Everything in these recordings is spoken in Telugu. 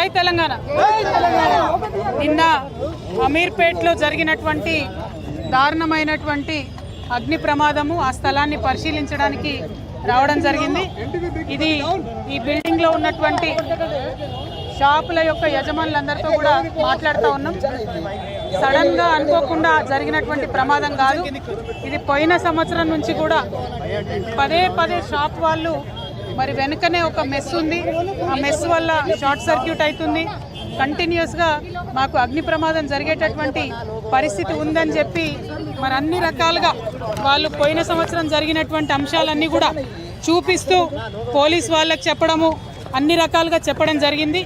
జై తెలంగాణ. నిన్న అమీర్పేట్లో జరిగినటువంటి దారుణమైనటువంటి అగ్ని ప్రమాదము, ఆ స్థలాన్ని పరిశీలించడానికి రావడం జరిగింది. ఇది ఈ బిల్డింగ్లో ఉన్నటువంటి షాపుల యొక్క యజమానులందరితో కూడా మాట్లాడుతూ ఉన్నాం. సడన్గా అనుకోకుండా జరిగినటువంటి ప్రమాదం కాదు. ఇది పోయిన సంవత్సరం నుంచి కూడా పదే పదే షాప్ వాళ్ళు మరి వెనుకనే ఒక మెస్ ఉంది, ఆ మెస్ వల్ల షార్ట్ సర్క్యూట్ అవుతుంది, కంటిన్యూస్గా మాకు అగ్ని ప్రమాదం జరిగేటటువంటి పరిస్థితి ఉందని చెప్పి మరి అన్ని రకాలుగా వాళ్ళు పోయిన సంవత్సరం జరిగినటువంటి అంశాలన్నీ కూడా చూపిస్తూ పోలీస్ వాళ్ళకి చెప్పడము, అన్ని రకాలుగా చెప్పడం జరిగింది.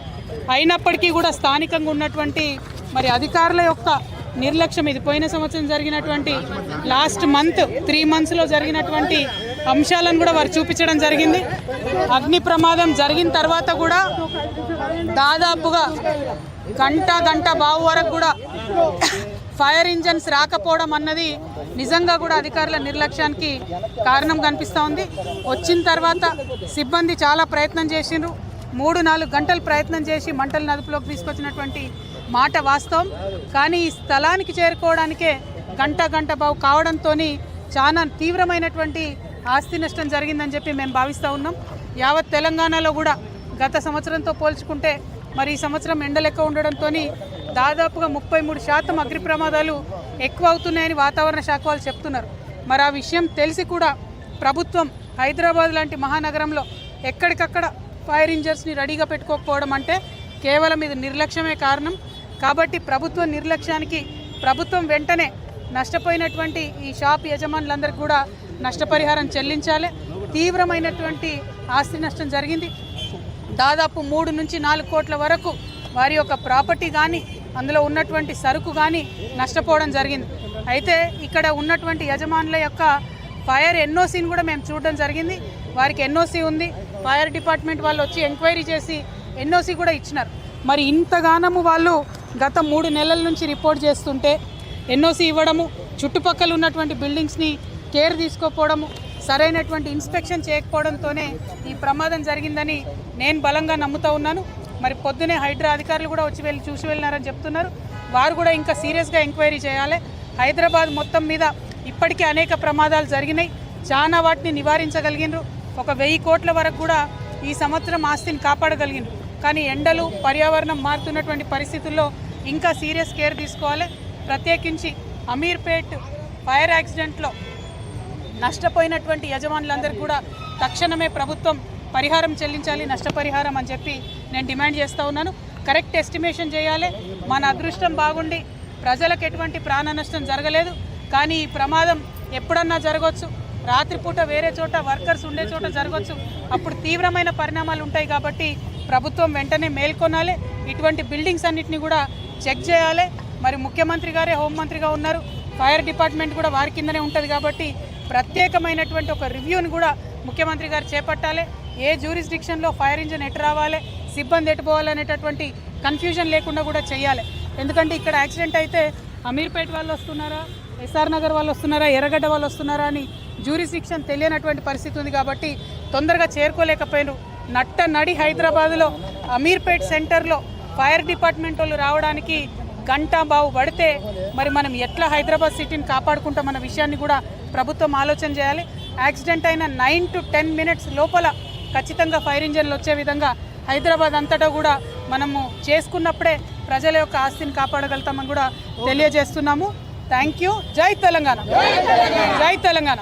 అయినప్పటికీ కూడా స్థానికంగా ఉన్నటువంటి మరి అధికారుల యొక్క నిర్లక్ష్యం, ఇది పోయిన సంవత్సరం జరిగినటువంటి లాస్ట్ మంత్ 3 monthsలో జరిగినటువంటి అంశాలను కూడా వారు చూపించడం జరిగింది. అగ్ని ప్రమాదం జరిగిన తర్వాత కూడా దాదాపుగా గంట బావు వరకు కూడా ఫైర్ ఇంజన్స్ రాకపోవడం అన్నది నిజంగా కూడా అధికారుల నిర్లక్ష్యానికి కారణం కనిపిస్తూ ఉంది. వచ్చిన తర్వాత సిబ్బంది చాలా ప్రయత్నం చేసిండ్రు, 3-4 గంటలు ప్రయత్నం చేసి మంటలు అదుపులోకి తీసుకొచ్చినటువంటి మాట వాస్తవం. కానీ ఈ స్థలానికి చేరుకోవడానికే గంట బావు కావడంతో చాలా తీవ్రమైనటువంటి ఆస్తి నష్టం జరిగిందని చెప్పి మేము భావిస్తూ ఉన్నాం. యావత్ తెలంగాణలో కూడా గత సంవత్సరంతో పోల్చుకుంటే మరి ఈ సంవత్సరం ఎండలు ఎక్కువ ఉండడంతో దాదాపుగా 33% అగ్ని ప్రమాదాలు ఎక్కువ అవుతున్నాయని వాతావరణ శాఖ వాళ్ళు చెప్తున్నారు. మరి ఆ విషయం తెలిసి కూడా ప్రభుత్వం హైదరాబాద్ లాంటి మహానగరంలో ఎక్కడికక్కడ ఫైర్ ఇంజన్స్ని రెడీగా పెట్టుకోకపోవడం అంటే కేవలం ఇది నిర్లక్ష్యమే కారణం. కాబట్టి ప్రభుత్వ నిర్లక్ష్యానికి ప్రభుత్వం వెంటనే నష్టపోయినటువంటి ఈ షాప్ యజమానులందరికీ కూడా నష్టపరిహారం చెల్లించాలి. తీవ్రమైనటువంటి ఆస్తి నష్టం జరిగింది. దాదాపు 3 నుంచి 4 కోట్ల వరకు వారి యొక్క ప్రాపర్టీ కానీ అందులో ఉన్నటువంటి సరుకు కానీ నష్టపోవడం జరిగింది. అయితే ఇక్కడ ఉన్నటువంటి యజమానుల యొక్క ఫైర్ ఎన్ఓసీని కూడా మేము చూడడం జరిగింది. వారికి ఎన్ఓసీ ఉంది, ఫైర్ డిపార్ట్మెంట్ వాళ్ళు వచ్చి ఎంక్వైరీ చేసి ఎన్ఓసీ కూడా ఇచ్చినారు. మరి ఇంతగానము వాళ్ళు గత 3 నెలల నుంచి రిపోర్ట్ చేస్తుంటే ఎన్ఓసీ ఇవ్వడము, చుట్టుపక్కల ఉన్నటువంటి బిల్డింగ్స్ని కేర్ తీసుకోకపోవడము, సరైనటువంటి ఇన్స్పెక్షన్ చేయకపోవడంతోనే ఈ ప్రమాదం జరిగిందని నేను బలంగా నమ్ముతూ ఉన్నాను. మరి పొద్దునే హైడ్రా అధికారులు కూడా వచ్చి చూసి వెళ్ళినారని చెప్తున్నారు. వారు కూడా ఇంకా సీరియస్గా ఎంక్వైరీ చేయాలి. హైదరాబాద్ మొత్తం మీద ఇప్పటికే అనేక ప్రమాదాలు జరిగినాయి, చాలా వాటిని నివారించగలిగినారు. ఒక 1000 కోట్ల వరకు కూడా ఈ సంవత్సరం ఆస్తిని కాపాడగలిగినారు. కానీ ఎండలు, పర్యావరణం మారుతున్నటువంటి పరిస్థితుల్లో ఇంకా సీరియస్ కేర్ తీసుకోవాలి. ప్రత్యేకించి అమీర్పేట్ ఫైర్ యాక్సిడెంట్లో నష్టపోయినటువంటి యజమానులందరికీ కూడా తక్షణమే ప్రభుత్వం పరిహారం చెల్లించాలి, నష్టపరిహారం అని చెప్పి నేను డిమాండ్ చేస్తూ ఉన్నాను. కరెక్ట్ ఎస్టిమేషన్ చేయాలి. మన అదృష్టం బాగుండి ప్రజలకు ఎటువంటి ప్రాణ నష్టం జరగలేదు. కానీ ఈ ప్రమాదం ఎప్పుడన్నా జరగవచ్చు, రాత్రిపూట వేరే చోట వర్కర్స్ ఉండే చోట జరగవచ్చు. అప్పుడు తీవ్రమైన పరిణామాలు ఉంటాయి. కాబట్టి ప్రభుత్వం వెంటనే మేల్కొనాలి, ఇటువంటి బిల్డింగ్స్ అన్నిటిని కూడా చెక్ చేయాలి. మరి ముఖ్యమంత్రి గారే హోంమంత్రిగా ఉన్నారు, ఫైర్ డిపార్ట్మెంట్ కూడా వారి కిందనే ఉంటుంది. కాబట్టి ప్రత్యేకమైనటువంటి ఒక రివ్యూని కూడా ముఖ్యమంత్రి గారు చేపట్టాలి. ఏ జ్యూరిస్డిక్షన్లో ఫైర్ ఇంజిన్ ఎటు రావాలి, సిబ్బంది ఎటు పోవాలనేటటువంటి కన్ఫ్యూజన్ లేకుండా కూడా చేయాలి. ఎందుకంటే ఇక్కడ యాక్సిడెంట్ అయితే అమీర్పేట్ వాళ్ళు వస్తున్నారా, ఎస్ఆర్ నగర్ వాళ్ళు వస్తున్నారా, ఎర్రగడ్డ వాళ్ళు వస్తున్నారా అని జ్యూరిస్డిక్షన్ తెలియనటువంటి పరిస్థితి ఉంది. కాబట్టి తొందరగా చేరుకోలేకపోయినారు. నడి హైదరాబాద్లో అమీర్పేట్ సెంటర్లో ఫైర్ డిపార్ట్మెంట్ వాళ్ళు రావడానికి గంట బావు పడితే మరి మనం ఎట్లా హైదరాబాద్ సిటీని కాపాడుకుంటామన్న విషయాన్ని కూడా ప్రభుత్వం ఆలోచన చేయాలి. యాక్సిడెంట్ అయిన 9 to 10 minutes లోపల ఖచ్చితంగా ఫైర్ ఇంజన్లు వచ్చే విధంగా హైదరాబాద్ అంతటా కూడా మనము చేసుకున్నప్పుడే ప్రజల యొక్క ఆస్తిని కాపాడగలుగుతామని కూడా తెలియజేస్తున్నాము. Thank you. జై తెలంగాణ. జై తెలంగాణ.